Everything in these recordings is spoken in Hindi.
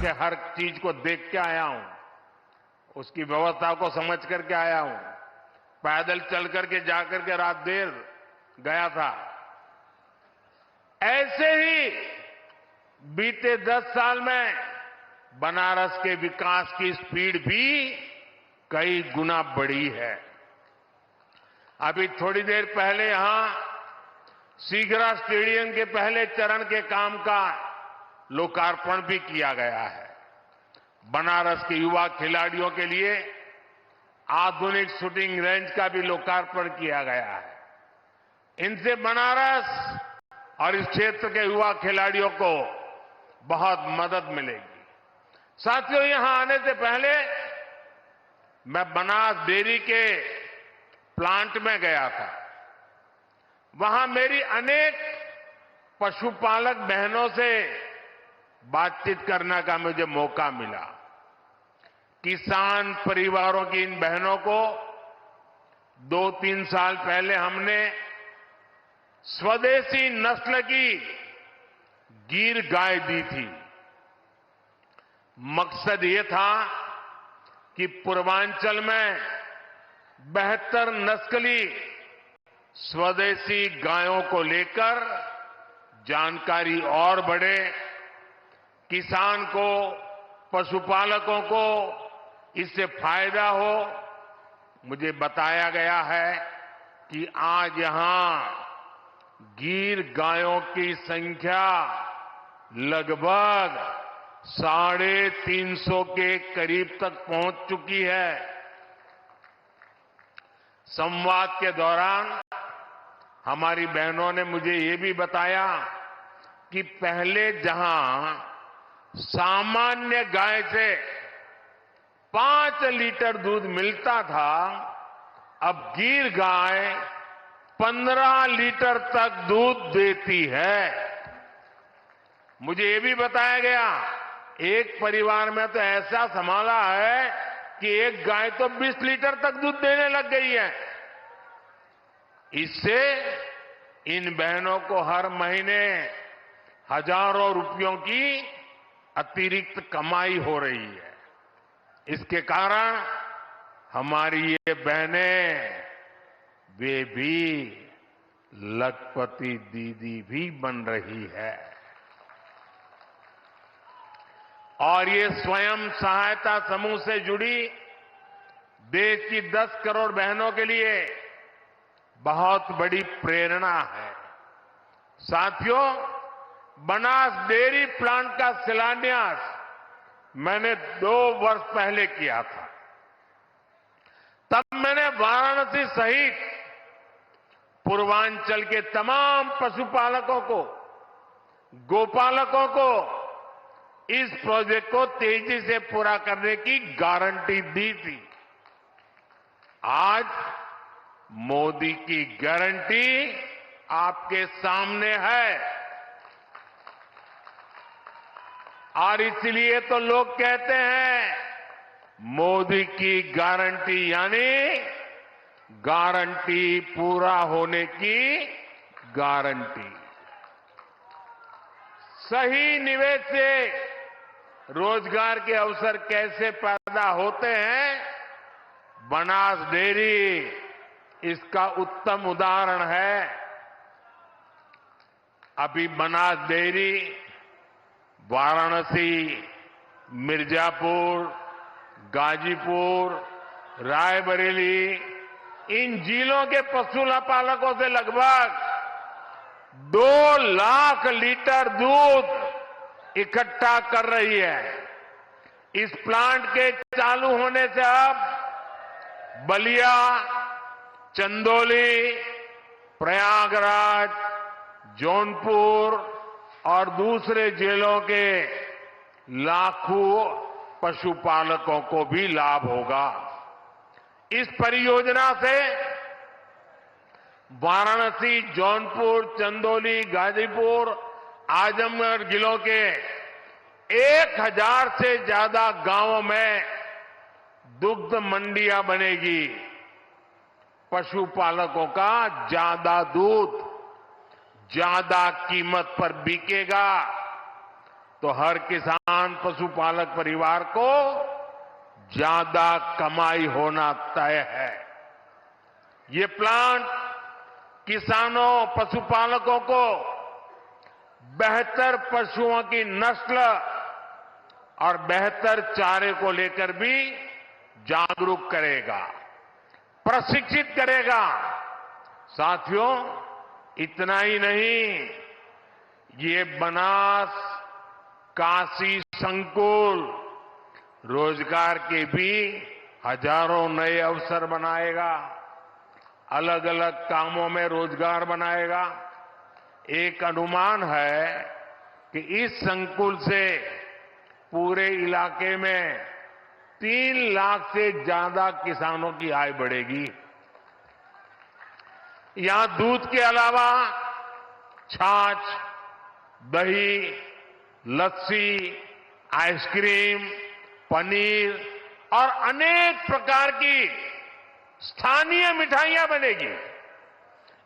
से हर चीज को देख के आया हूं, उसकी व्यवस्था को समझ करके आया हूं, पैदल चल करके जाकर के रात देर गया था। ऐसे ही बीते 10 साल में बनारस के विकास की स्पीड भी कई गुना बढ़ी है। अभी थोड़ी देर पहले यहां सीगरा स्टेडियम के पहले चरण के काम का लोकार्पण भी किया गया है। बनारस के युवा खिलाड़ियों के लिए आधुनिक शूटिंग रेंज का भी लोकार्पण किया गया है। इनसे बनारस और इस क्षेत्र के युवा खिलाड़ियों को बहुत मदद मिलेगी। साथियों, यहां आने से पहले मैं बनास डेयरी के प्लांट में गया था। वहां मेरी अनेक पशुपालक बहनों से बातचीत करने का मुझे मौका मिला। किसान परिवारों की इन बहनों को 2-3 साल पहले हमने स्वदेशी नस्ल की गिर गाय दी थी। मकसद ये था कि पूर्वांचल में बेहतर नस्ली स्वदेशी गायों को लेकर जानकारी और बढ़े, किसान को, पशुपालकों को इससे फायदा हो। मुझे बताया गया है कि आज यहां गिर गायों की संख्या लगभग 350 के करीब तक पहुंच चुकी है। संवाद के दौरान हमारी बहनों ने मुझे ये भी बताया कि पहले जहां सामान्य गाय से 5 लीटर दूध मिलता था, अब गिर गाय 15 लीटर तक दूध देती है। मुझे ये भी बताया गया, एक परिवार में तो ऐसा संभाला है कि एक गाय तो 20 लीटर तक दूध देने लग गई है। इससे इन बहनों को हर महीने हजारों रुपयों की अतिरिक्त कमाई हो रही है। इसके कारण हमारी ये बहनें, वे भी लखपति दीदी भी बन रही है। और ये स्वयं सहायता समूह से जुड़ी देश की 10 करोड़ बहनों के लिए बहुत बड़ी प्रेरणा है। साथियों, बनास डेयरी प्लांट का शिलान्यास मैंने 2 वर्ष पहले किया था। तब मैंने वाराणसी सहित पूर्वांचल के तमाम पशुपालकों को, गोपालकों को इस प्रोजेक्ट को तेजी से पूरा करने की गारंटी दी थी। आज मोदी की गारंटी आपके सामने है। और इसलिए तो लोग कहते हैं, मोदी की गारंटी यानी गारंटी पूरा होने की गारंटी। सही निवेश से रोजगार के अवसर कैसे पैदा होते हैं, बनास डेयरी इसका उत्तम उदाहरण है। अभी बनास डेयरी वाराणसी, मिर्जापुर, गाजीपुर, रायबरेली, इन जिलों के पशुपालकों से लगभग 2 लाख लीटर दूध इकट्ठा कर रही है। इस प्लांट के चालू होने से अब बलिया, चंदौली, प्रयागराज, जौनपुर और दूसरे जिलों के लाखों पशुपालकों को भी लाभ होगा। इस परियोजना से वाराणसी, जौनपुर, चंदौली, गाजीपुर, आजमगढ़ जिलों के 1000 से ज्यादा गांवों में दुग्ध मंडियां बनेगी। पशुपालकों का ज्यादा दूध ज्यादा कीमत पर बिकेगा, तो हर किसान पशुपालक परिवार को ज्यादा कमाई होना तय है। ये प्लांट किसानों पशुपालकों को बेहतर पशुओं की नस्ल और बेहतर चारे को लेकर भी जागरूक करेगा, प्रशिक्षित करेगा। साथियों, इतना ही नहीं, ये बनास काशी संकुल रोजगार के भी हजारों नए अवसर बनाएगा, अलग अलग कामों में रोजगार बनाएगा। एक अनुमान है कि इस संकुल से पूरे इलाके में 3 लाख से ज्यादा किसानों की आय बढ़ेगी। यहां दूध के अलावा छाछ, दही, लस्सी, आइसक्रीम, पनीर और अनेक प्रकार की स्थानीय मिठाइयां बनेगी।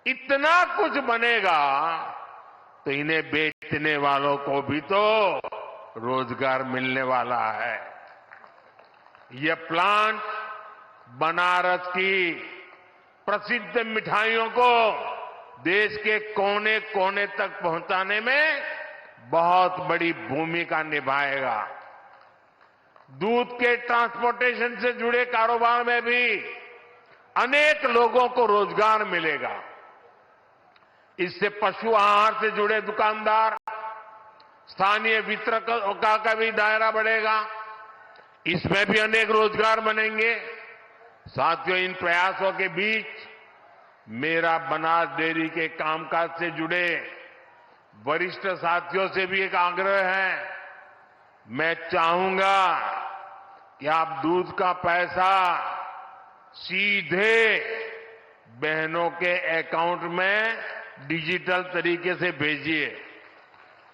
इतना कुछ बनेगा तो इन्हें बेचने वालों को भी तो रोजगार मिलने वाला है। यह प्लांट बनारस की प्रसिद्ध मिठाइयों को देश के कोने कोने तक पहुंचाने में बहुत बड़ी भूमिका निभाएगा। दूध के ट्रांसपोर्टेशन से जुड़े कारोबार में भी अनेक लोगों को रोजगार मिलेगा। इससे पशु आहार से जुड़े दुकानदार, स्थानीय वितरकों का भी दायरा बढ़ेगा। इसमें भी अनेक रोजगार बनेंगे। साथियों, इन प्रयासों के बीच मेरा बनास डेयरी के कामकाज से जुड़े वरिष्ठ साथियों से भी एक आग्रह है। मैं चाहूंगा कि आप दूध का पैसा सीधे बहनों के अकाउंट में डिजिटल तरीके से भेजिए।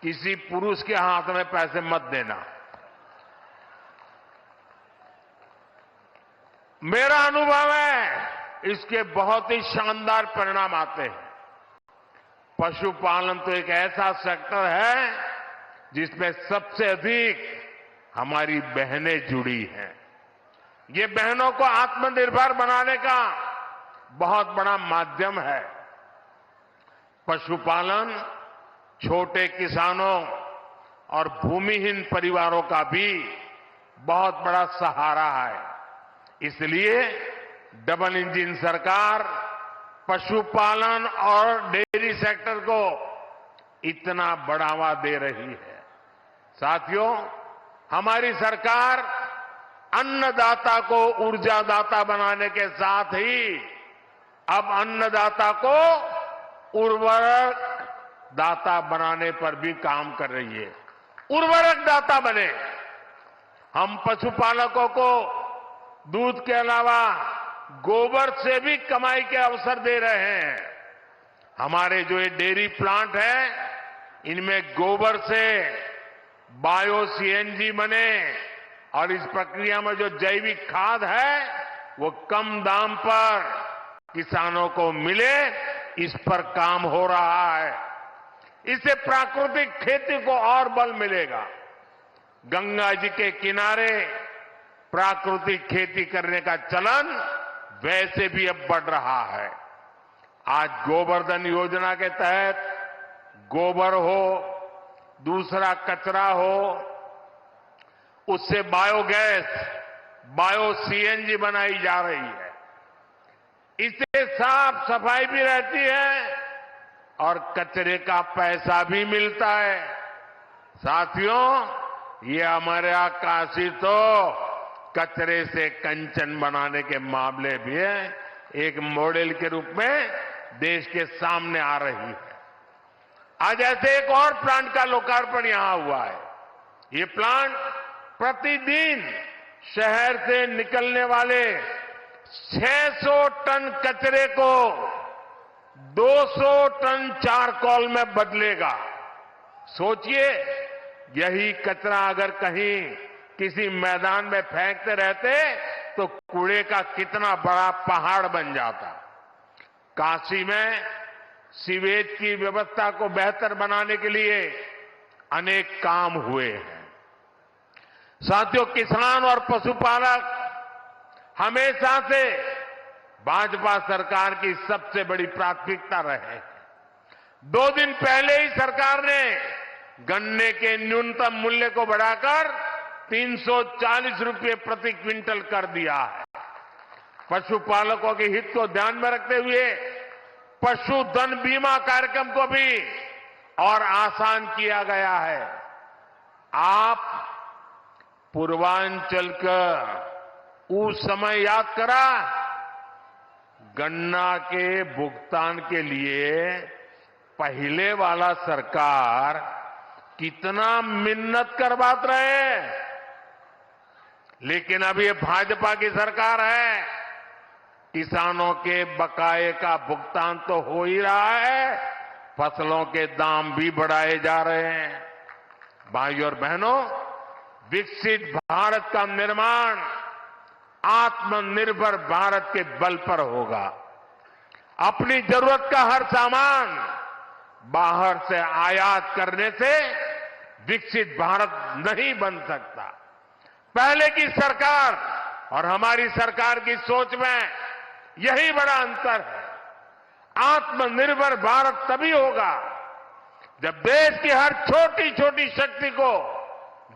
किसी पुरुष के हाथ में पैसे मत देना। मेरा अनुभव है, इसके बहुत ही शानदार परिणाम आते हैं। पशुपालन तो एक ऐसा सेक्टर है जिसमें सबसे अधिक हमारी बहनें जुड़ी हैं। ये बहनों को आत्मनिर्भर बनाने का बहुत बड़ा माध्यम है। पशुपालन छोटे किसानों और भूमिहीन परिवारों का भी बहुत बड़ा सहारा है। इसलिए डबल इंजन सरकार पशुपालन और डेयरी सेक्टर को इतना बढ़ावा दे रही है। साथियों, हमारी सरकार अन्नदाता को ऊर्जादाता बनाने के साथ ही अब अन्नदाता को उर्वरक दाता बनाने पर भी काम कर रही है। उर्वरक दाता बने। हम पशुपालकों को दूध के अलावा गोबर से भी कमाई के अवसर दे रहे हैं। हमारे जो ये डेयरी प्लांट है, इनमें गोबर से बायो सीएनजी बने और इस प्रक्रिया में जो जैविक खाद है वो कम दाम पर किसानों को मिले, इस पर काम हो रहा है। इससे प्राकृतिक खेती को और बल मिलेगा। गंगा जी के किनारे प्राकृतिक खेती करने का चलन वैसे भी अब बढ़ रहा है। आज गोवर्धन योजना के तहत गोबर हो, दूसरा कचरा हो, उससे बायोगैस, बायो सीएनजी बनाई जा रही है। इससे साफ सफाई भी रहती है और कचरे का पैसा भी मिलता है। साथियों, ये हमारे यहाँ काशी तो कचरे से कंचन बनाने के मामले भी है, एक मॉडल के रूप में देश के सामने आ रही है। आज ऐसे एक और प्लांट का लोकार्पण यहां हुआ है। ये प्लांट प्रतिदिन शहर से निकलने वाले 600 टन कचरे को 200 टन चारकोल में बदलेगा। सोचिए, यही कचरा अगर कहीं किसी मैदान में फेंकते रहते तो कूड़े का कितना बड़ा पहाड़ बन जाता। काशी में सीवेज की व्यवस्था को बेहतर बनाने के लिए अनेक काम हुए हैं। साथियों, किसान और पशुपालक हमेशा से भाजपा सरकार की सबसे बड़ी प्राथमिकता रहे हैं। 2 दिन पहले ही सरकार ने गन्ने के न्यूनतम मूल्य को बढ़ाकर 340 रुपये प्रति क्विंटल कर दिया है। पशुपालकों के हित को ध्यान में रखते हुए पशुधन बीमा कार्यक्रम को भी और आसान किया गया है। आप पूर्वांचल का उस समय याद करा, गन्ना के भुगतान के लिए पहले वाला सरकार कितना मिन्नत करवाते रहे, लेकिन अब ये भाजपा की सरकार है। किसानों के बकाये का भुगतान तो हो ही रहा है, फसलों के दाम भी बढ़ाए जा रहे हैं। भाइयों और बहनों, विकसित भारत का निर्माण आत्मनिर्भर भारत के बल पर होगा। अपनी जरूरत का हर सामान बाहर से आयात करने से विकसित भारत नहीं बन सकता। पहले की सरकार और हमारी सरकार की सोच में यही बड़ा अंतर है। आत्मनिर्भर भारत तभी होगा जब देश की हर छोटी छोटी शक्ति को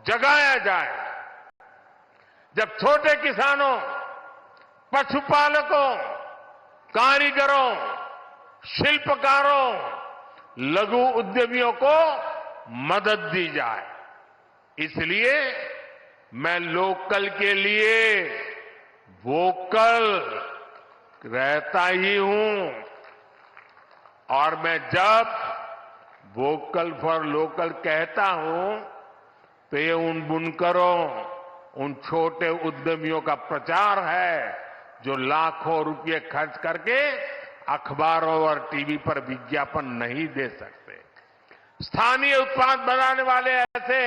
जगाया जाए, जब छोटे किसानों, पशुपालकों, कारीगरों, शिल्पकारों, लघु उद्यमियों को मदद दी जाए। इसलिए मैं लोकल के लिए वोकल रहता ही हूं, और मैं जब वोकल फॉर लोकल कहता हूं तो ये उन बुनकरों, उन छोटे उद्यमियों का प्रचार है जो लाखों रुपए खर्च करके अखबारों और टीवी पर विज्ञापन नहीं दे सकते। स्थानीय उत्पाद बनाने वाले ऐसे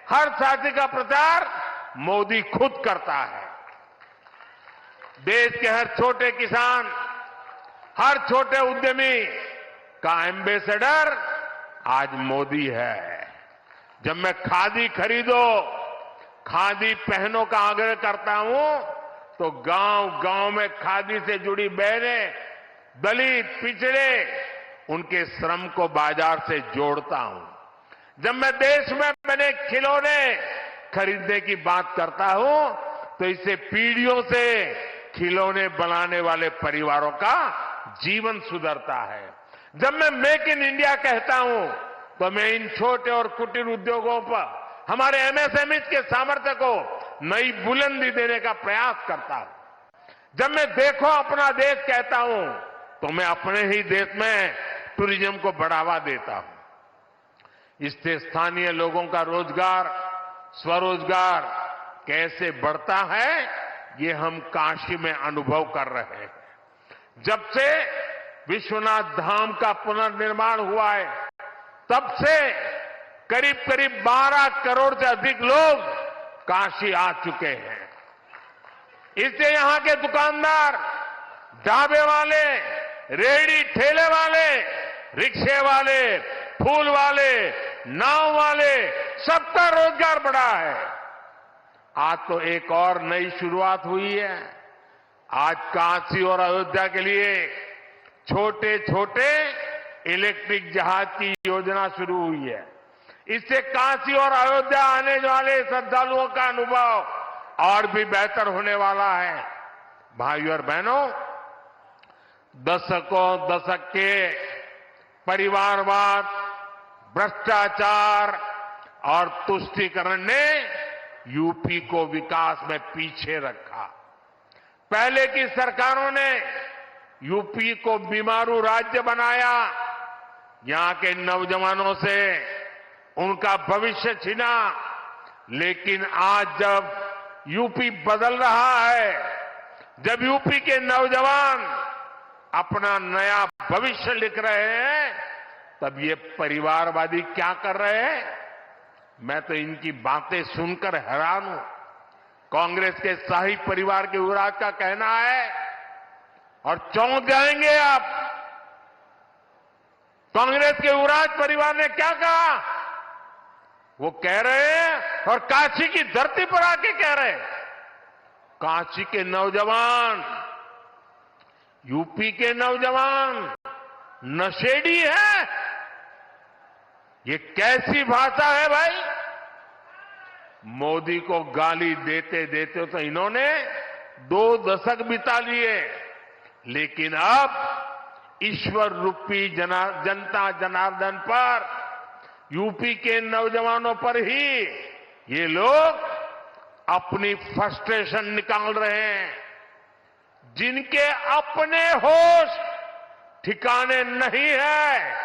हर साथी का प्रचार मोदी खुद करता है। देश के हर छोटे किसान, हर छोटे उद्यमी का एम्बेसडर आज मोदी है। जब मैं खादी खरीदो, खादी पहनो का आग्रह करता हूं तो गांव-गांव में खादी से जुड़ी बहनें, दलित, पिछड़े, उनके श्रम को बाजार से जोड़ता हूं। जब मैं देश में बने खिलौने खरीदने की बात करता हूं तो इससे पीढ़ियों से खिलौने बनाने वाले परिवारों का जीवन सुधरता है। जब मैं मेक इन इंडिया कहता हूं तो मैं इन छोटे और कुटीर उद्योगों पर, हमारे एमएसएमई के सामर्थ्य को नई बुलंदी देने का प्रयास करता हूं। जब मैं देखो अपना देश कहता हूं तो मैं अपने ही देश में टूरिज्म को बढ़ावा देता हूं। इससे स्थानीय लोगों का रोजगार, स्वरोजगार कैसे बढ़ता है, ये हम काशी में अनुभव कर रहे हैं। जब से विश्वनाथ धाम का पुनर्निर्माण हुआ है, तब से करीब करीब 12 करोड़ से अधिक लोग काशी आ चुके हैं। इससे यहां के दुकानदार, ढाबे वाले, रेहड़ी ठेले वाले, रिक्शे वाले, फूल वाले, नाव वाले, सबका रोजगार बढ़ा है। आज तो एक और नई शुरुआत हुई है। आज काशी और अयोध्या के लिए छोटे छोटे इलेक्ट्रिक जहाज की योजना शुरू हुई है। इससे काशी और अयोध्या आने वाले श्रद्धालुओं का अनुभव और भी बेहतर होने वाला है। भाइयों और बहनों, दशक के परिवारवाद, भ्रष्टाचार और तुष्टीकरण ने यूपी को विकास में पीछे रखा। पहले की सरकारों ने यूपी को बीमारू राज्य बनाया, यहां के नौजवानों से उनका भविष्य छीना। लेकिन आज जब यूपी बदल रहा है, जब यूपी के नौजवान अपना नया भविष्य लिख रहे हैं, तब ये परिवारवादी क्या कर रहे हैं? मैं तो इनकी बातें सुनकर हैरान हूं। कांग्रेस के शाही परिवार के युवराज का कहना है, और चौंक जाएंगे आप, कांग्रेस के युवराज परिवार ने क्या कहा? वो कह रहे हैं और काशी की धरती पर आके कह रहे हैं। काशी के नौजवान, यूपी के नौजवान नशेड़ी है। ये कैसी भाषा है भाई? मोदी को गाली देते देते तो इन्होंने 2 दशक बिता लिए, लेकिन अब ईश्वर रूपी जनता जनार्दन पर, यूपी के नौजवानों पर ही ये लोग अपनी फ्रस्ट्रेशन निकाल रहे हैं। जिनके अपने होश ठिकाने नहीं है,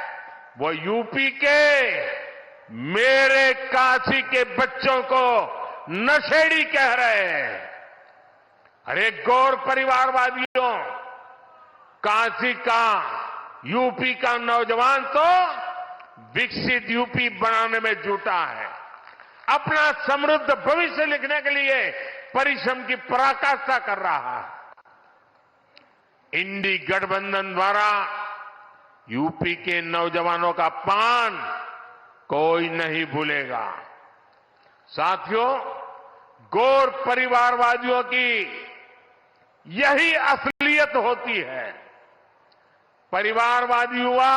वो यूपी के मेरे काशी के बच्चों को नशेड़ी कह रहे हैं। अरे गौर परिवारवादियों, काशी का, यूपी का नौजवान तो विकसित यूपी बनाने में जुटा है। अपना समृद्ध भविष्य लिखने के लिए परिश्रम की पराकाष्ठा कर रहा है। इंडी गठबंधन द्वारा यूपी के नौजवानों का अपमान कोई नहीं भूलेगा। साथियों, गौर परिवारवादियों की यही असलियत होती है। परिवारवादी युवा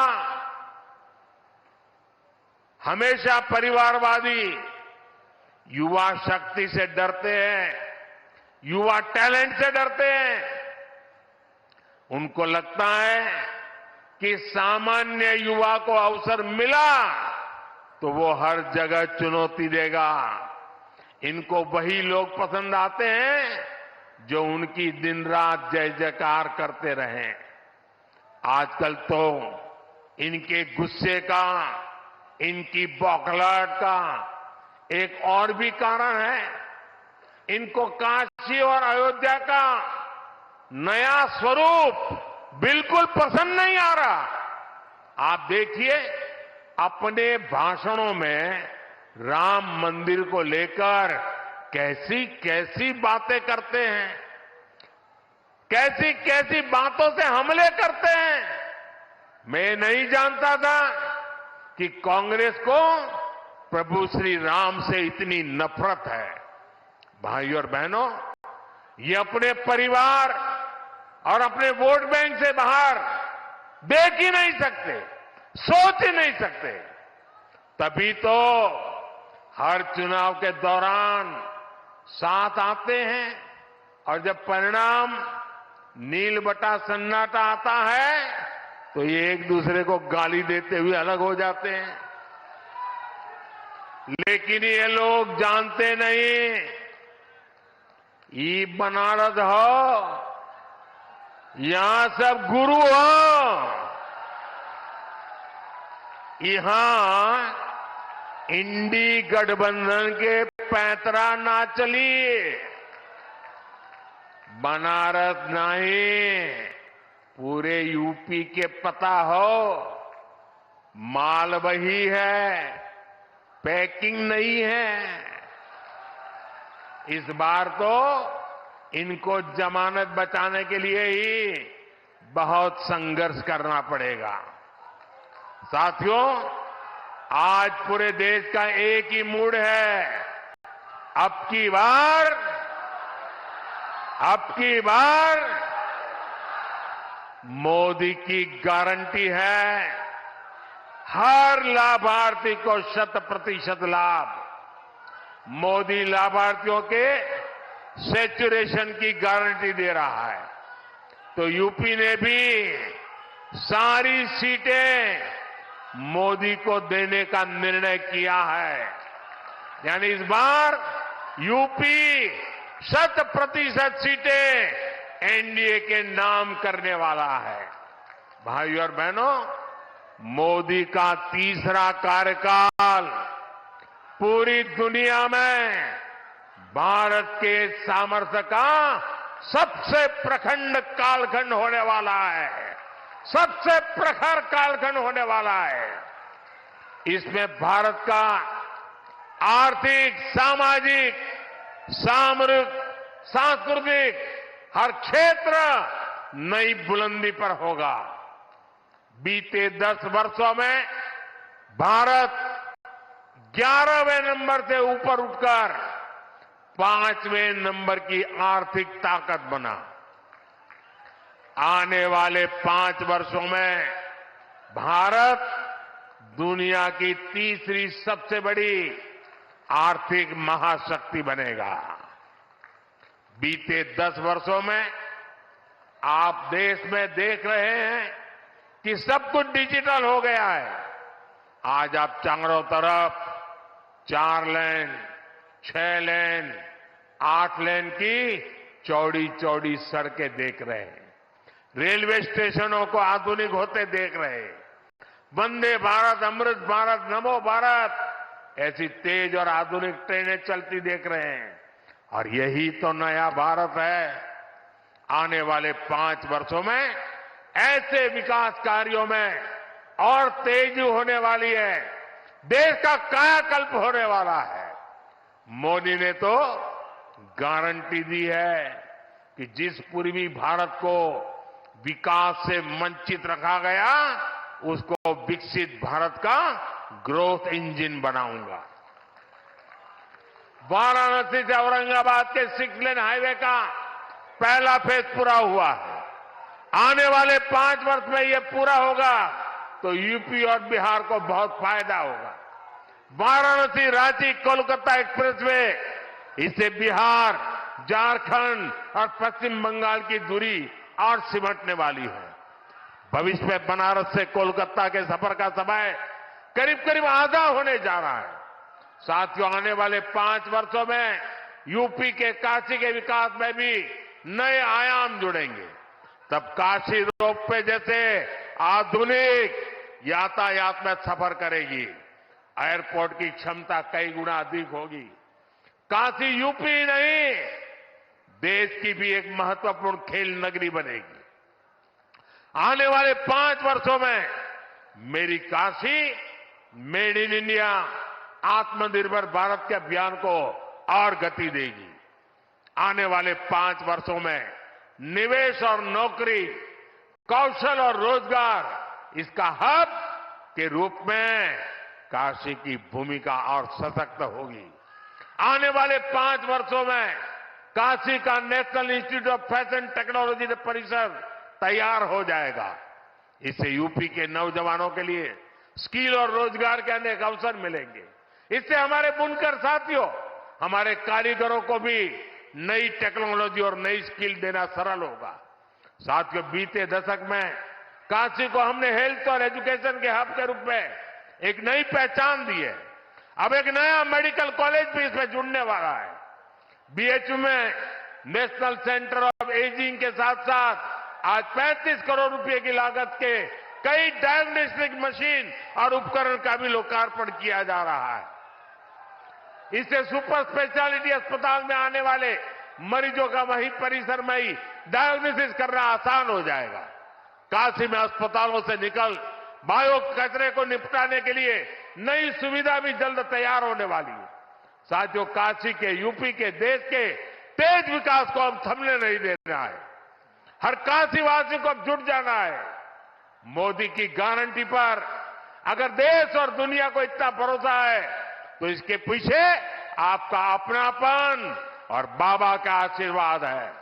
हमेशा परिवारवादी युवा शक्ति से डरते हैं, युवा टैलेंट से डरते हैं। उनको लगता है कि सामान्य युवा को अवसर मिला तो वो हर जगह चुनौती देगा। इनको वही लोग पसंद आते हैं जो उनकी दिन रात जय जयकार करते रहें। आजकल तो इनके गुस्से का, इनकी बौखलाहट का एक और भी कारण है। इनको काशी और अयोध्या का नया स्वरूप बिल्कुल पसंद नहीं आ रहा। आप देखिए, अपने भाषणों में राम मंदिर को लेकर कैसी कैसी बातें करते हैं, कैसी कैसी बातों से हमले करते हैं। मैं नहीं जानता था कि कांग्रेस को प्रभु श्री राम से इतनी नफरत है। भाइयों और बहनों, ये अपने परिवार और अपने वोट बैंक से बाहर देख ही नहीं सकते, सोच ही नहीं सकते। तभी तो हर चुनाव के दौरान साथ आते हैं और जब परिणाम नील बटा सन्नाटा आता है तो ये एक दूसरे को गाली देते हुए अलग हो जाते हैं। लेकिन ये लोग जानते नहीं, ये बनारस हो, यहां सब गुरु हो। यहां इंडी गठबंधन के पैंतरा ना चली। बनारस नहीं, पूरे यूपी के पता हो, माल वही है, पैकिंग नहीं है। इस बार तो इनको जमानत बचाने के लिए ही बहुत संघर्ष करना पड़ेगा। साथियों, आज पूरे देश का एक ही मूड है। अब की बार मोदी की गारंटी है, हर लाभार्थी को 100% लाभ। मोदी लाभार्थियों के सैचुरेशन की गारंटी दे रहा है। तो यूपी ने भी सारी सीटें मोदी को देने का निर्णय किया है। यानी इस बार यूपी 100% सीटें एनडीए के नाम करने वाला है। भाइयों और बहनों, मोदी का तीसरा कार्यकाल पूरी दुनिया में भारत के सामर्थ्य का सबसे प्रखंड कालखंड होने वाला है, सबसे प्रखर कालखंड होने वाला है। इसमें भारत का आर्थिक, सामाजिक, सांस्कृतिक हर क्षेत्र नई बुलंदी पर होगा। बीते 10 वर्षों में भारत 11वें नंबर से ऊपर उठकर 5वें नंबर की आर्थिक ताकत बना। आने वाले 5 वर्षों में भारत दुनिया की तीसरी सबसे बड़ी आर्थिक महाशक्ति बनेगा। बीते 10 वर्षों में आप देश में देख रहे हैं कि सब कुछ डिजिटल हो गया है। आज आप चारों तरफ 4 लेन, 6 लेन, 8 लेन की चौड़ी चौड़ी सड़कें देख रहे हैं। रेलवे स्टेशनों को आधुनिक होते देख रहे हैं। वंदे भारत, अमृत भारत, नमो भारत ऐसी तेज और आधुनिक ट्रेनें चलती देख रहे हैं। और यही तो नया भारत है। आने वाले 5 वर्षों में ऐसे विकास कार्यों में और तेजी होने वाली है। देश का कायाकल्प होने वाला है। मोदी ने तो गारंटी दी है कि जिस पूर्वी भारत को विकास से वंचित रखा गया, उसको विकसित भारत का ग्रोथ इंजन बनाऊंगा। वाराणसी से औरंगाबाद के 6 लेन हाईवे का पहला फेज पूरा हुआ है। आने वाले 5 वर्ष में यह पूरा होगा तो यूपी और बिहार को बहुत फायदा होगा। वाराणसी, रांची, कोलकाता एक्सप्रेसवे, इससे बिहार, झारखंड और पश्चिम बंगाल की दूरी और सिमटने वाली है। भविष्य में बनारस से कोलकाता के सफर का समय करीब करीब आधा होने जा रहा है। साथियों, आने वाले 5 वर्षों में यूपी के काशी के विकास में भी नए आयाम जुड़ेंगे। तब काशी रोपवे जैसे आधुनिक यातायात में सफर करेगी। एयरपोर्ट की क्षमता कई गुना अधिक होगी। काशी यूपी नहीं, देश की भी एक महत्वपूर्ण खेल नगरी बनेगी। आने वाले 5 वर्षों में मेरी काशी मेड इन इंडिया, आत्मनिर्भर भारत के अभियान को और गति देगी। आने वाले 5 वर्षों में निवेश और नौकरी, कौशल और रोजगार, इसका हब के रूप में काशी की भूमिका और सशक्त होगी। आने वाले 5 वर्षों में काशी का national institute of fashion technology परिसर तैयार हो जाएगा। इससे यूपी के नौजवानों के लिए स्किल और रोजगार के अनेक अवसर मिलेंगे। इससे हमारे बुनकर साथियों, हमारे कारीगरों को भी नई टेक्नोलॉजी और नई स्किल देना सरल होगा। साथियों, बीते दशक में काशी को हमने हेल्थ और एजुकेशन के हब के रूप में एक नई पहचान दी है। अब एक नया मेडिकल कॉलेज भी इसमें जुड़ने वाला है। बीएचयू में नेशनल सेंटर ऑफ एजिंग के साथ साथ आज 35 करोड़ रुपए की लागत के कई डायग्नोस्टिक मशीन और उपकरण का भी लोकार्पण किया जा रहा है। इससे सुपर स्पेशलिटी अस्पताल में आने वाले मरीजों का वही परिसर में ही डायग्नोसिस करना आसान हो जाएगा। काशी में अस्पतालों से निकल बायो कचरे को निपटाने के लिए नई सुविधा भी जल्द तैयार होने वाली है। साथियों, काशी के, यूपी के, देश के तेज विकास को अब थमने नहीं देना है। हर काशीवासी को अब जुट जाना है। मोदी की गारंटी पर अगर देश और दुनिया को इतना भरोसा है तो इसके पीछे आपका अपनापन और बाबा का आशीर्वाद है।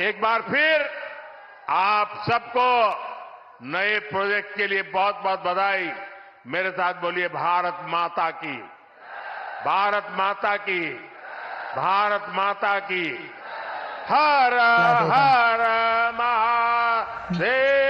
एक बार फिर आप सबको नए प्रोजेक्ट के लिए बहुत बहुत बधाई। मेरे साथ बोलिए, भारत माता की, भारत माता की, भारत माता की। हर हर महादेव।